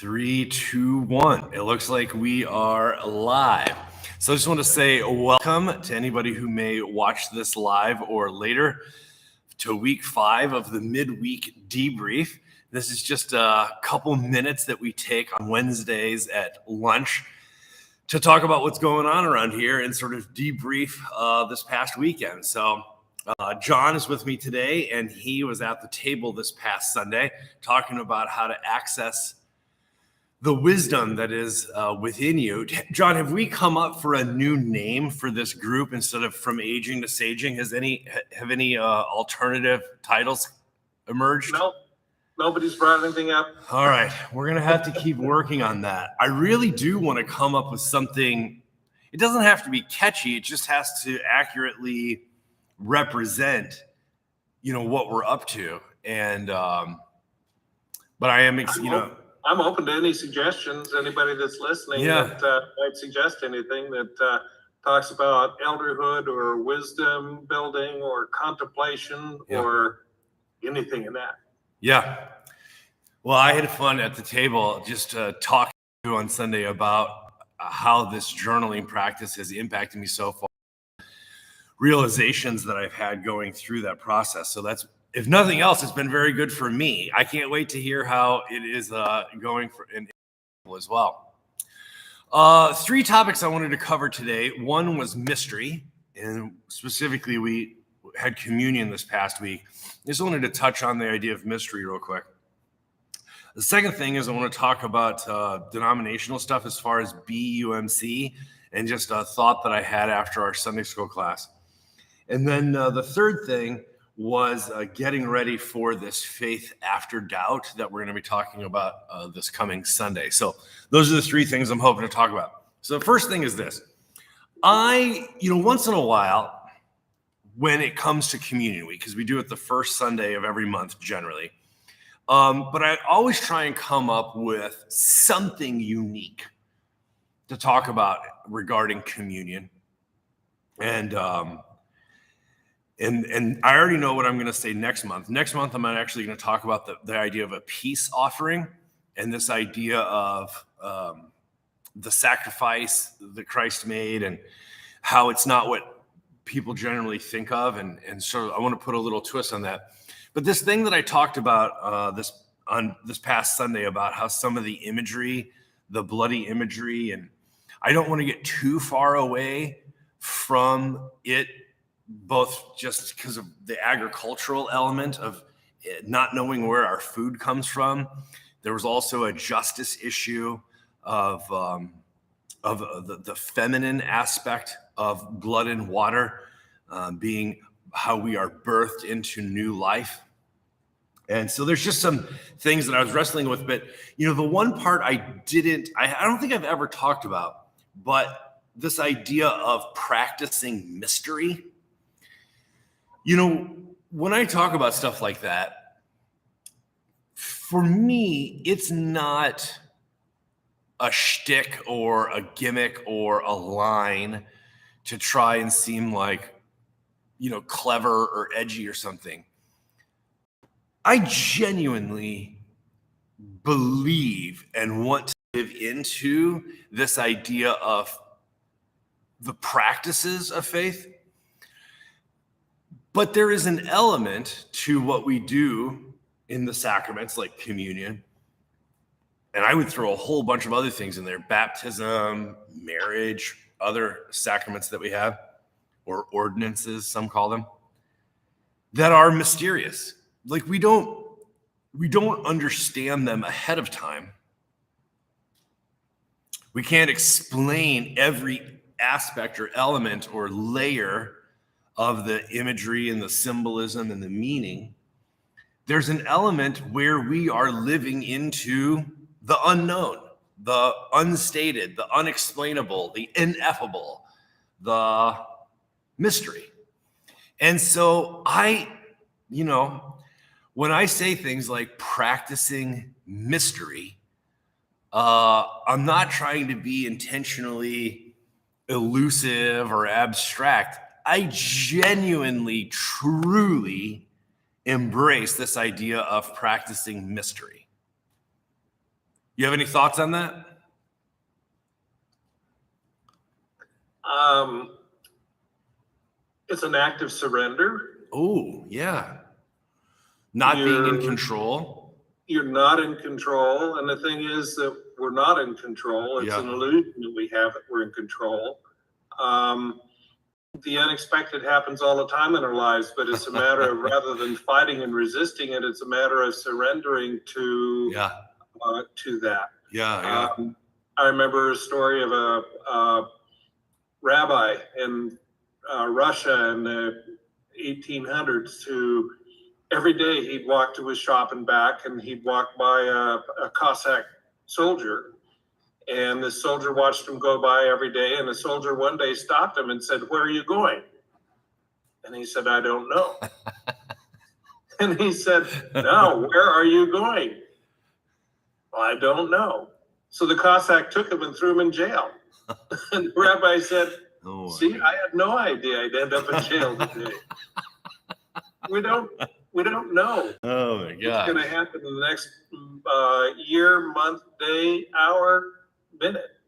Three, two, one. It looks like we are live. So I just want to say welcome to anybody who may watch this live or later to week 5 of the MidWeek Debrief. This is just a couple minutes that we take on Wednesdays at lunch to talk about what's going on around here and sort of debrief this past weekend. So John is with me today, and he was at the table this past Sunday talking about how to access the wisdom that is within you. John, have we come up for a new name for this group instead of From Aging to Saging? Have any alternative titles emerged? No, nobody's brought anything up. All right, we're gonna have to keep working on that. I really do want to come up with something. It doesn't have to be catchy. It just has to accurately represent, what we're up to. And but I am, I'm open to any suggestions. Anybody that's listening that might suggest anything that talks about elderhood or wisdom building or contemplation or anything in that. Yeah. Well, I had fun at the table just talking to you on Sunday about how this journaling practice has impacted me so far. Realizations that I've had going through that process. So that's, if nothing else, it's been very good for me. I can't wait to hear how it is going for in as well. 3 topics I wanted to cover today. One was mystery, and specifically we had communion this past week. I just wanted to touch on the idea of mystery real quick. The second thing is I want to talk about denominational stuff as far as BUMC and just a thought that I had after our Sunday school class. And then the third thing was getting ready for this faith after doubt that we're going to be talking about this coming Sunday. So those are the 3 things I'm hoping to talk about. So the first thing is this. Once in a while, when it comes to communion week, because we do it the first Sunday of every month generally, but I always try and come up with something unique to talk about regarding communion. And I already know what I'm going to say next month. Next month, I'm actually going to talk about the idea of a peace offering and this idea of the sacrifice that Christ made and how it's not what people generally think of. And so I want to put a little twist on that. But this thing that I talked about this past Sunday about how some of the imagery, the bloody imagery, and I don't want to get too far away from it, both just because of the agricultural element of not knowing where our food comes from. There was also a justice issue of the feminine aspect of blood and water being how we are birthed into new life. And so there's just some things that I was wrestling with. But, the one part I don't think I've ever talked about, but this idea of practicing mystery. When I talk about stuff like that, for me, it's not a shtick or a gimmick or a line to try and seem like, clever or edgy or something. I genuinely believe and want to live into this idea of the practices of faith. But there is an element to what we do in the sacraments, like communion. And I would throw a whole bunch of other things in there: baptism, marriage, other sacraments that we have, or ordinances, some call them, that are mysterious. Like we don't understand them ahead of time. We can't explain every aspect or element or layer of the imagery and the symbolism and the meaning. There's an element where we are living into the unknown, the unstated, the unexplainable, the ineffable, the mystery. And so when I say things like practicing mystery, I'm not trying to be intentionally elusive or abstract. I genuinely, truly embrace this idea of practicing mystery. You have any thoughts on that? It's an act of surrender. Oh, yeah. Not being in control. You're not in control. And the thing is that we're not in control. It's an illusion that we have that we're in control. The unexpected happens all the time in our lives, but it's a matter of, rather than fighting and resisting it, it's a matter of surrendering to that. I remember a story of a rabbi in Russia in the 1800s who every day he'd walk to his shop and back, and he'd walk by a Cossack soldier. And the soldier watched him go by every day. And the soldier one day stopped him and said, "Where are you going?" And he said, "I don't know." And he said, "No, where are you going?" "I don't know." So the Cossack took him and threw him in jail. And the rabbi said, "See, I had no idea I'd end up in jail today." We don't know. Oh my God. What's going to happen in the next year, month, day, hour, minute.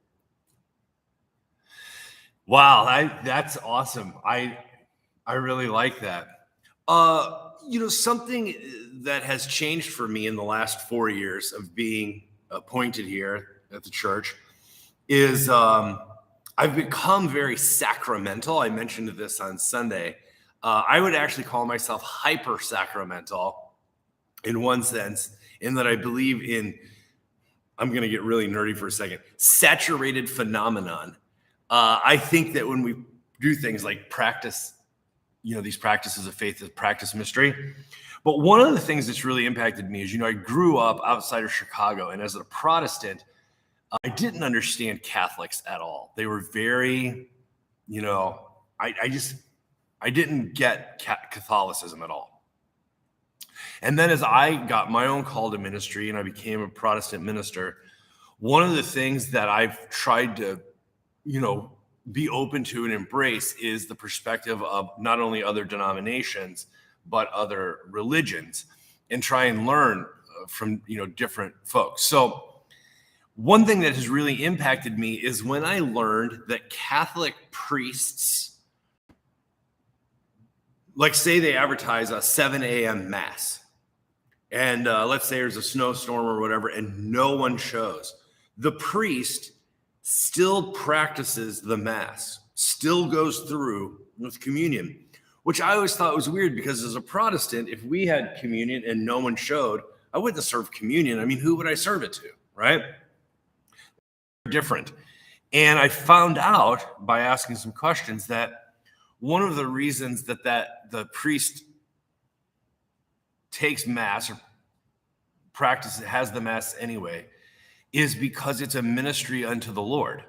Wow, that's awesome. I really like that. Something that has changed for me in the last 4 years of being appointed here at the church is I've become very sacramental. I mentioned this on Sunday. I would actually call myself hyper sacramental in one sense, in that I believe in, I'm going to get really nerdy for a second, saturated phenomenon. I think that when we do things like practice, these practices of faith, that practice mystery. But one of the things that's really impacted me is, I grew up outside of Chicago, and as a Protestant, I didn't understand Catholics at all. They were very, I didn't get Catholicism at all. And then as I got my own call to ministry and I became a Protestant minister, one of the things that I've tried to, be open to and embrace is the perspective of not only other denominations, but other religions, and try and learn from, different folks. So one thing that has really impacted me is when I learned that Catholic priests, like say they advertise a 7 a.m. mass, and let's say there's a snowstorm or whatever, and no one shows. The priest still practices the mass, still goes through with communion, which I always thought was weird, because as a Protestant, if we had communion and no one showed, I wouldn't serve communion. I mean, who would I serve it to, right? Different. And I found out by asking some questions that one of the reasons that the priest takes mass or practices, has the mass anyway, is because it's a ministry unto the Lord.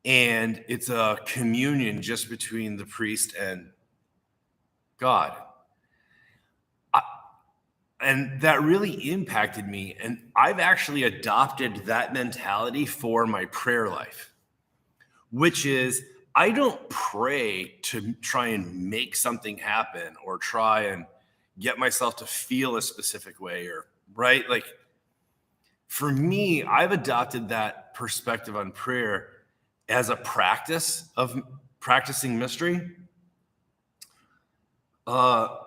And it's a communion just between the priest and God. And that really impacted me. And I've actually adopted that mentality for my prayer life, which is I don't pray to try and make something happen or try and get myself to feel a specific way, or right? Like, for me, I've adopted that perspective on prayer as a practice of practicing mystery. That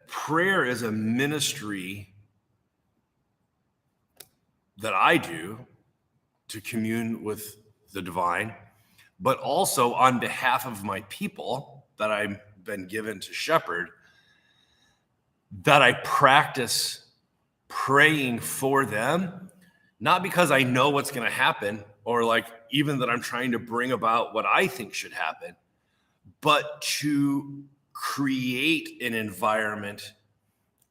prayer is a ministry that I do to commune with the divine, but also on behalf of my people that I've been given to shepherd, that I practice praying for them, not because I know what's going to happen, or like even that I'm trying to bring about what I think should happen, but to create an environment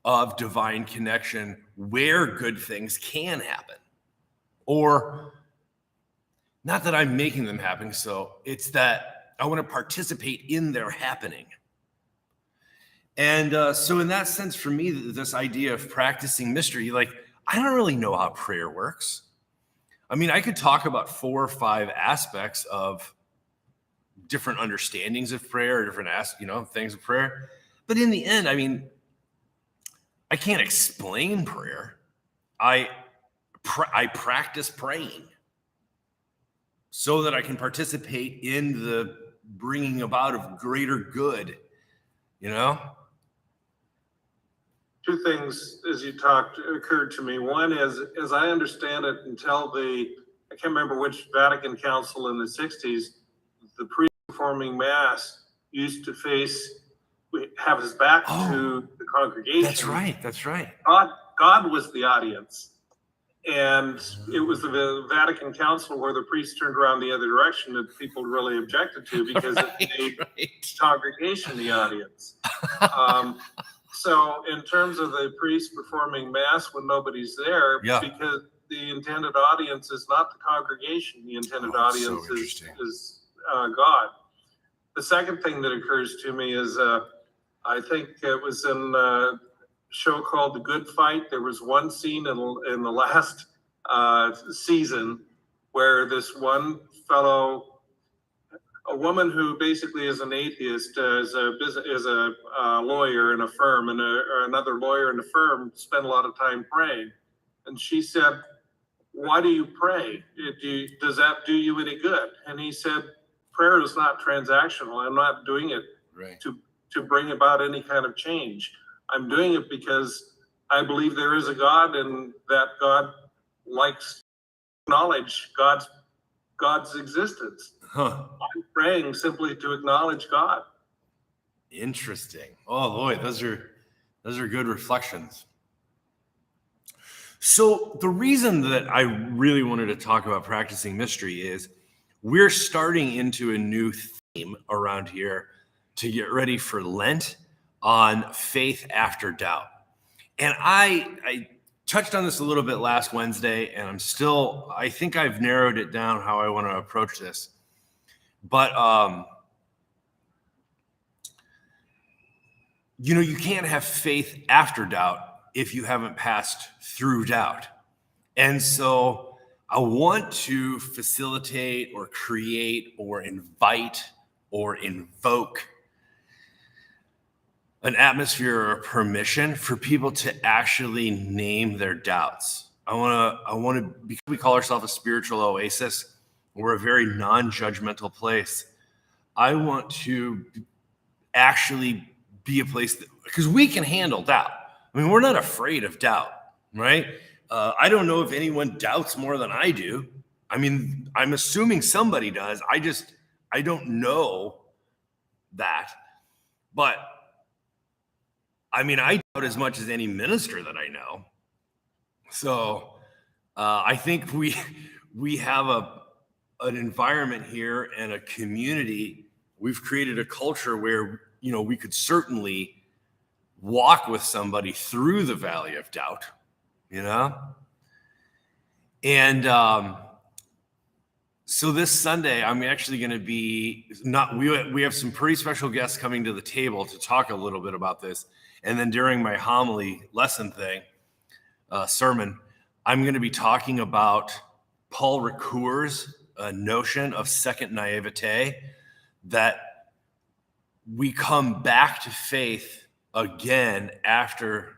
of divine connection where good things can happen. Or not that I'm making them happen, so it's that I want to participate in their happening. And so in that sense, for me, this idea of practicing mystery, like, I don't really know how prayer works. I mean, I could talk about 4 or 5 aspects of different understandings of prayer, different things of prayer. But in the end, I mean, I can't explain prayer. I practice praying so that I can participate in the bringing about of greater good, you know? Two things as you talked occurred to me. One is, as I understand it, until I can't remember which Vatican Council in the 60s, the priest performing Mass used to have his back to the congregation. That's right. That's right. God was the audience. And it was the Vatican Council where the priest turned around the other direction that people really objected to because it made congregation the audience. So in terms of the priest performing Mass when nobody's there, because the intended audience is not the congregation, the intended audience is God. The second thing that occurs to me is I think it was in a show called The Good Fight. There was one scene in the last season where this one fellow, a woman who basically is an atheist, is a lawyer in a firm, and another lawyer in the firm spent a lot of time praying. And she said, "Why do you pray? Does that do you any good?" And he said, "Prayer is not transactional. I'm not doing it to bring about any kind of change. I'm doing it because I believe there is a God, and that God likes to acknowledge God's existence. I'm praying simply to acknowledge God." Interesting. Oh boy, those are good reflections. So the reason that I really wanted to talk about practicing mystery is we're starting into a new theme around here to get ready for Lent on faith after doubt. And I touched on this a little bit last Wednesday, and I think I've narrowed it down how I want to approach this. But, you can't have faith after doubt if you haven't passed through doubt. And so I want to facilitate or create or invite or invoke an atmosphere or permission for people to actually name their doubts. I want to, because we call ourselves a spiritual oasis, we're a very non-judgmental place. I want to actually be a place because we can handle doubt. I mean, we're not afraid of doubt, right? I don't know if anyone doubts more than I do. I mean, I'm assuming somebody does. I don't know that. But I mean, I doubt as much as any minister that I know. So I think we have an environment here and a community. We've created a culture where, we could certainly walk with somebody through the valley of doubt, And so this Sunday, I'm actually going to be we have some pretty special guests coming to the table to talk a little bit about this. And then during my homily lesson sermon, I'm going to be talking about Paul Ricoeur's notion of second naivete, that we come back to faith again after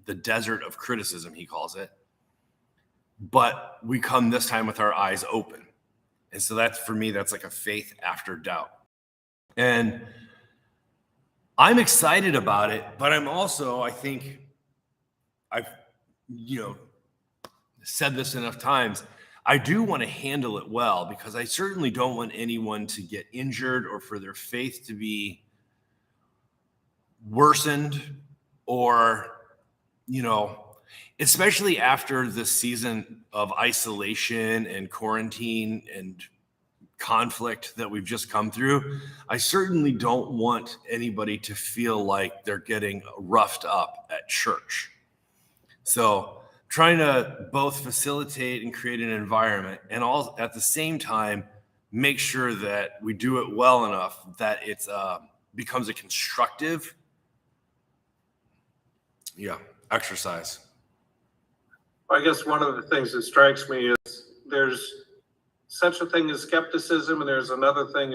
the desert of criticism, he calls it. But we come this time with our eyes open. And so for me, that's like a faith after doubt. And I'm excited about it, but I'm also, I think I've, said this enough times. I do want to handle it well because I certainly don't want anyone to get injured or for their faith to be worsened or, especially after the season of isolation and quarantine and conflict that we've just come through. I certainly don't want anybody to feel like they're getting roughed up at church. So trying to both facilitate and create an environment and all at the same time, make sure that we do it well enough that it's becomes a constructive exercise. I guess one of the things that strikes me is there's such a thing as skepticism, and there's another thing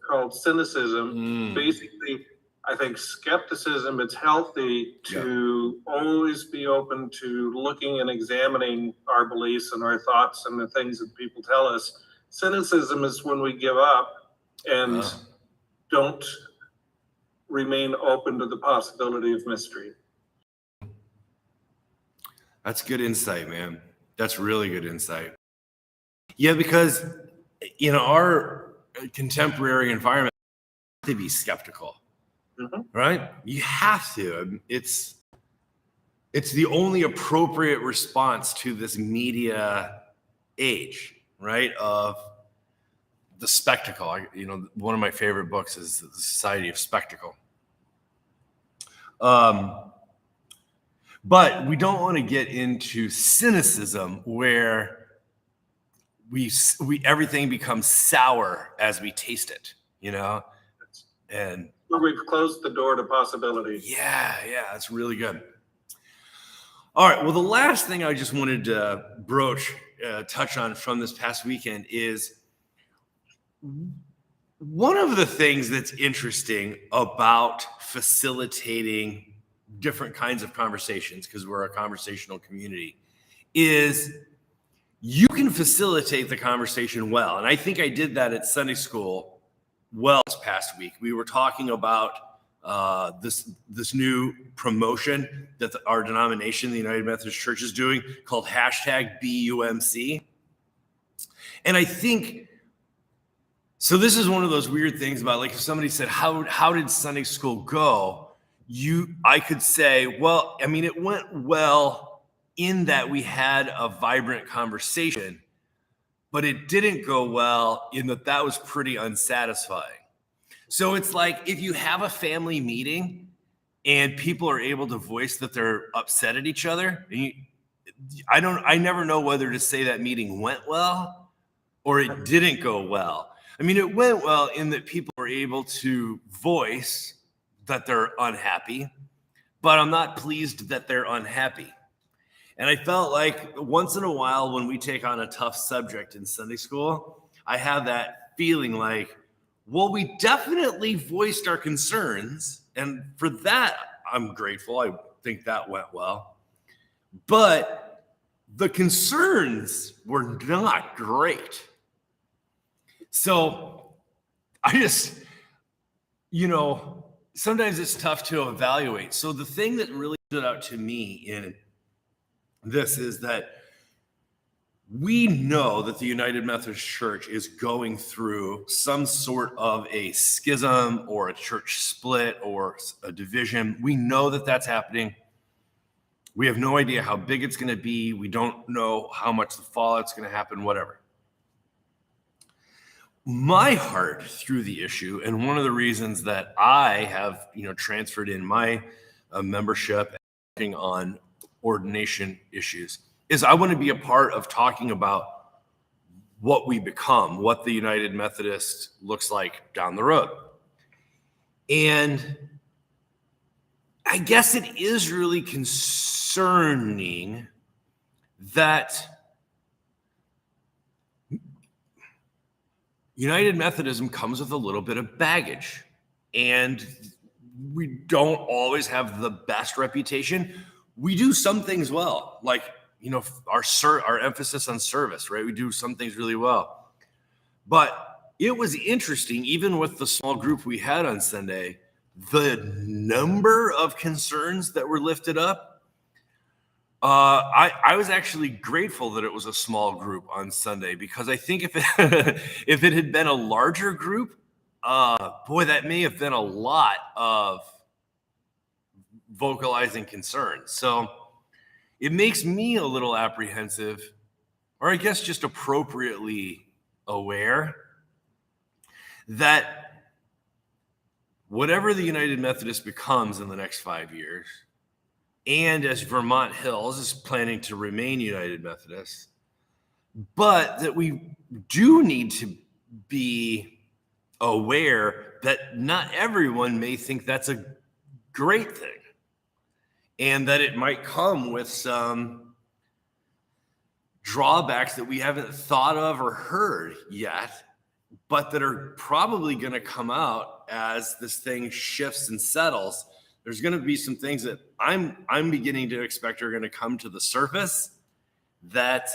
called cynicism. Basically, I think skepticism, it's healthy to always be open to looking and examining our beliefs and our thoughts and the things that people tell us. Cynicism is when we give up and don't remain open to the possibility of mystery. That's good insight, man. That's really good insight. Yeah, because in our contemporary environment, you have to be skeptical, right? You have to. It's the only appropriate response to this media age, right? Of the spectacle. One of my favorite books is The Society of Spectacle. But we don't want to get into cynicism where we everything becomes sour as we taste it, and we've closed the door to possibility. Yeah, that's really good. All right, well, the last thing I just wanted to touch on from this past weekend is one of the things that's interesting about facilitating different kinds of conversations, because we're a conversational community, is you can facilitate the conversation well. And I think I did that at Sunday school well this past week. We were talking about this new promotion that our denomination, the United Methodist Church, is doing called #BUMC. And I think, so this is one of those weird things about, like, if somebody said, how did Sunday school go? I could say, well, I mean, it went well in that we had a vibrant conversation, but it didn't go well in that was pretty unsatisfying. So it's like, if you have a family meeting and people are able to voice that they're upset at each other, and I never know whether to say that meeting went well or it didn't go well. I mean, it went well in that people were able to voice that they're unhappy, but I'm not pleased that they're unhappy. And I felt like once in a while when we take on a tough subject in Sunday school, I have that feeling like, well, we definitely voiced our concerns. And for that, I'm grateful. I think that went well. But the concerns were not great. So I just, sometimes it's tough to evaluate. So the thing that really stood out to me in this is that we know that the United Methodist Church is going through some sort of a schism or a church split or a division. We know that that's happening. We have no idea how big it's going to be. We don't know how much the fallout's going to happen, whatever. My heart through the issue, and one of the reasons that I have, transferred in my membership and working on ordination issues, is I want to be a part of talking about what we become, what the United Methodist looks like down the road. And I guess it is really concerning that United Methodism comes with a little bit of baggage, and we don't always have the best reputation. We do some things well, like, our emphasis on service, right? We do some things really well. But it was interesting, even with the small group we had on Sunday, the number of concerns that were lifted up. I was actually grateful that it was a small group on Sunday, because I think if it had been a larger group, that may have been a lot of vocalizing concerns. So it makes me a little apprehensive, or I guess just appropriately aware, that whatever the United Methodist becomes in the next 5 years, and as Vermont Hills is planning to remain United Methodist, but that we do need to be aware that not everyone may think that's a great thing, and that it might come with some drawbacks that we haven't thought of or heard yet, but that are probably going to come out as this thing shifts and settles, there's going to be some things that I'm beginning to expect are going to come to the surface that,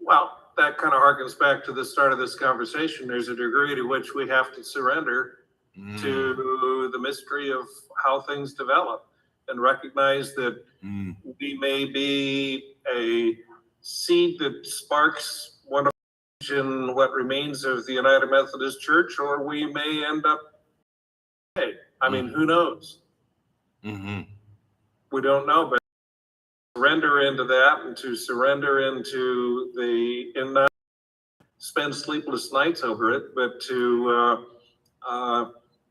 Well, that kind of harkens back to the start of this conversation. There's a degree to which we have to surrender to the mystery of how things develop and recognize that we may be a seed that sparks one of in what remains of the United Methodist Church, or we may end up, I mean, who knows? We don't know, but surrender into that and to surrender into not spend sleepless nights over it, but to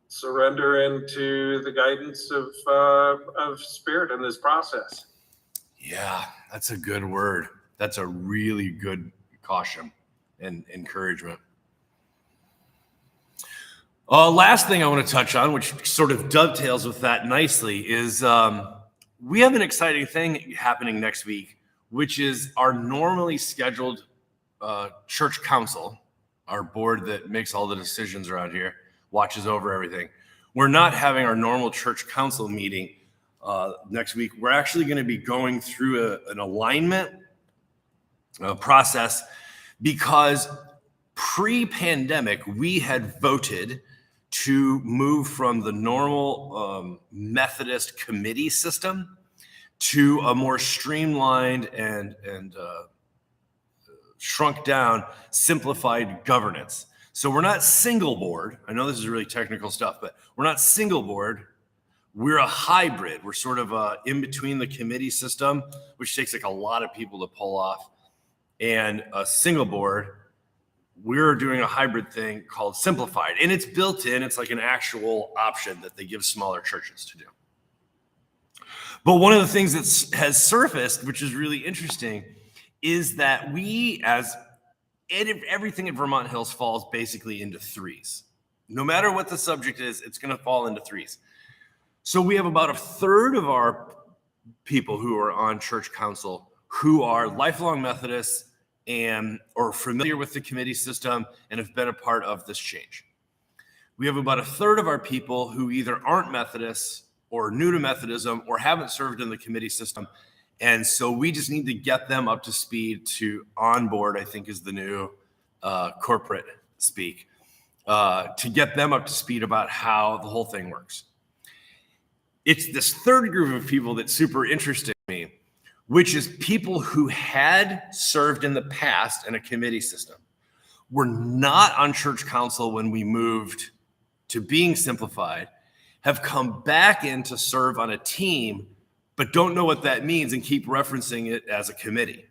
surrender into the guidance of Spirit in this process. Yeah, that's a good word. That's a really good caution and encouragement. Last thing I want to touch on, which sort of dovetails with that nicely, is we have an exciting thing happening next week, which is our normally scheduled church council, our board that makes all the decisions around here, watches over everything. We're not having our normal church council meeting next week. We're actually going to be going through an alignment process because pre-pandemic, we had voted to move from the normal Methodist committee system to a more streamlined and shrunk down, simplified governance. So we're not single board. I know this is really technical stuff, but we're not single board. We're a hybrid. We're sort of in between the committee system, which takes like a lot of people to pull off, and a single board. We're doing a hybrid thing called Simplified, and it's built in. It's like an actual option that they give smaller churches to do. But one of the things that has surfaced, which is really interesting, is that everything at Vermont Hills falls basically into threes. No matter what the subject is, it's going to fall into threes. So we have about a third of our people who are on church council who are lifelong Methodists and or familiar with the committee system and have been a part of this change. We have about a third of our people who either aren't Methodists or new to Methodism or haven't served in the committee system. And so we just need to get them up to speed to onboard, I think is the new corporate speak, to get them up to speed about how the whole thing works. It's this third group of people that's super interesting to me, which is people who had served in the past in a committee system, were not on church council when we moved to being simplified, have come back in to serve on a team, but don't know what that means and keep referencing it as a committee.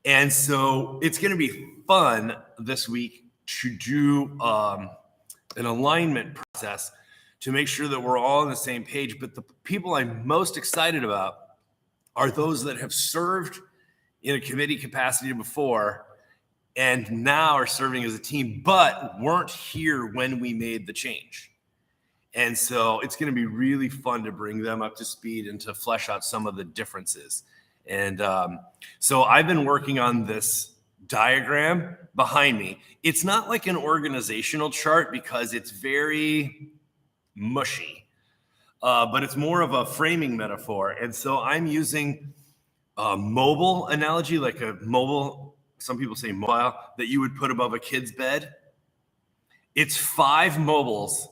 And so it's going to be fun this week to do an alignment process to make sure that we're all on the same page. But the people I'm most excited about are those that have served in a committee capacity before and now are serving as a team, but weren't here when we made the change. And so it's going to be really fun to bring them up to speed and to flesh out some of the differences. And so I've been working on this diagram behind me. It's not like an organizational chart because it's very mushy, but it's more of a framing metaphor. And so I'm using a mobile analogy, like a mobile, some people say mobile, that you would put above a kid's bed. It's 5 mobiles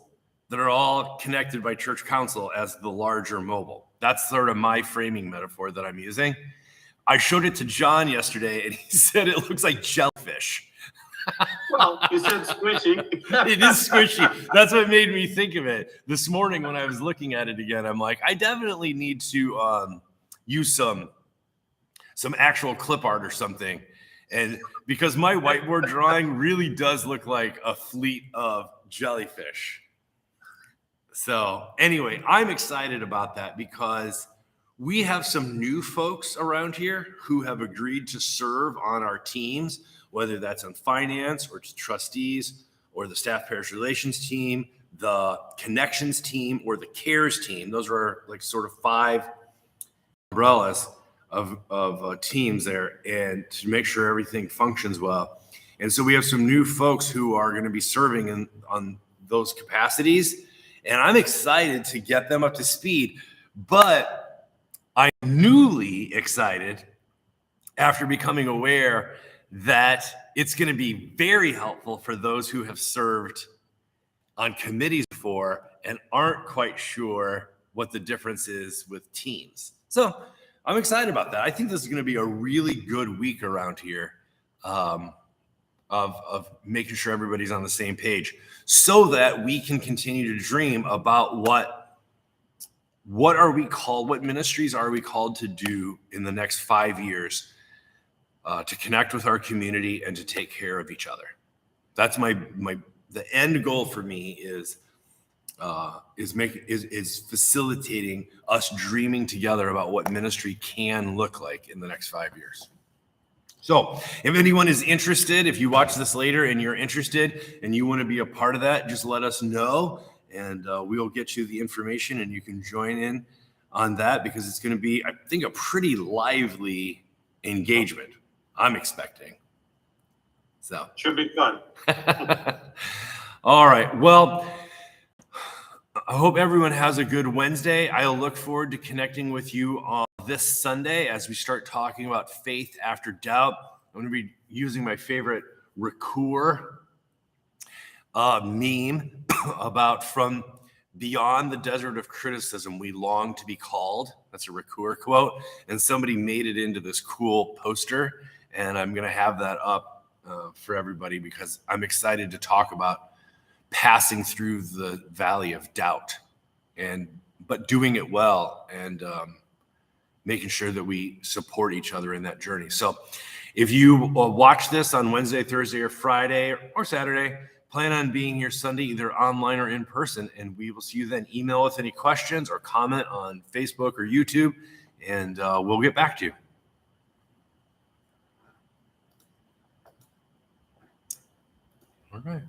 that are all connected by church council as the larger mobile. That's sort of my framing metaphor that I'm using. I showed it to John yesterday, and he said it looks like jellyfish. Well, you said squishy. It is squishy. That's what made me think of it. This morning when I was looking at it again, I'm like, I definitely need to use some actual clip art or something. And because my whiteboard drawing really does look like a fleet of jellyfish. So anyway, I'm excited about that because we have some new folks around here who have agreed to serve on our teams, whether that's on finance or trustees or the staff parish relations team, the connections team, or the cares team. Those are like sort of 5 umbrellas of teams there, and to make sure everything functions well. And so we have some new folks who are going to be serving on those capacities. And I'm excited to get them up to speed. But I'm newly excited after becoming aware that it's going to be very helpful for those who have served on committees before and aren't quite sure what the difference is with teams. So I'm excited about that. I think this is going to be a really good week around here of making sure everybody's on the same page so that we can continue to dream about what are we called, what ministries are we called to do in the next 5 years to connect with our community and to take care of each other. That's the end goal for me is facilitating us dreaming together about what ministry can look like in the next 5 years. So if anyone is interested, if you watch this later and you're interested and you want to be a part of that, just let us know and we'll get you the information and you can join in on that because it's going to be, I think, a pretty lively engagement. I'm expecting. So should be fun. All right. Well, I hope everyone has a good Wednesday. I'll look forward to connecting with you on this Sunday as we start talking about faith after doubt. I'm going to be using my favorite Ricoeur meme about from beyond the desert of criticism, we long to be called. That's a Ricoeur quote. And somebody made it into this cool poster. And I'm going to have that up for everybody because I'm excited to talk about passing through the valley of doubt but doing it well and making sure that we support each other in that journey. So if you watch this on Wednesday, Thursday, or Friday or Saturday, plan on being here Sunday, either online or in person, and we will see you then. Email with any questions or comment on Facebook or YouTube, and we'll get back to you. All right.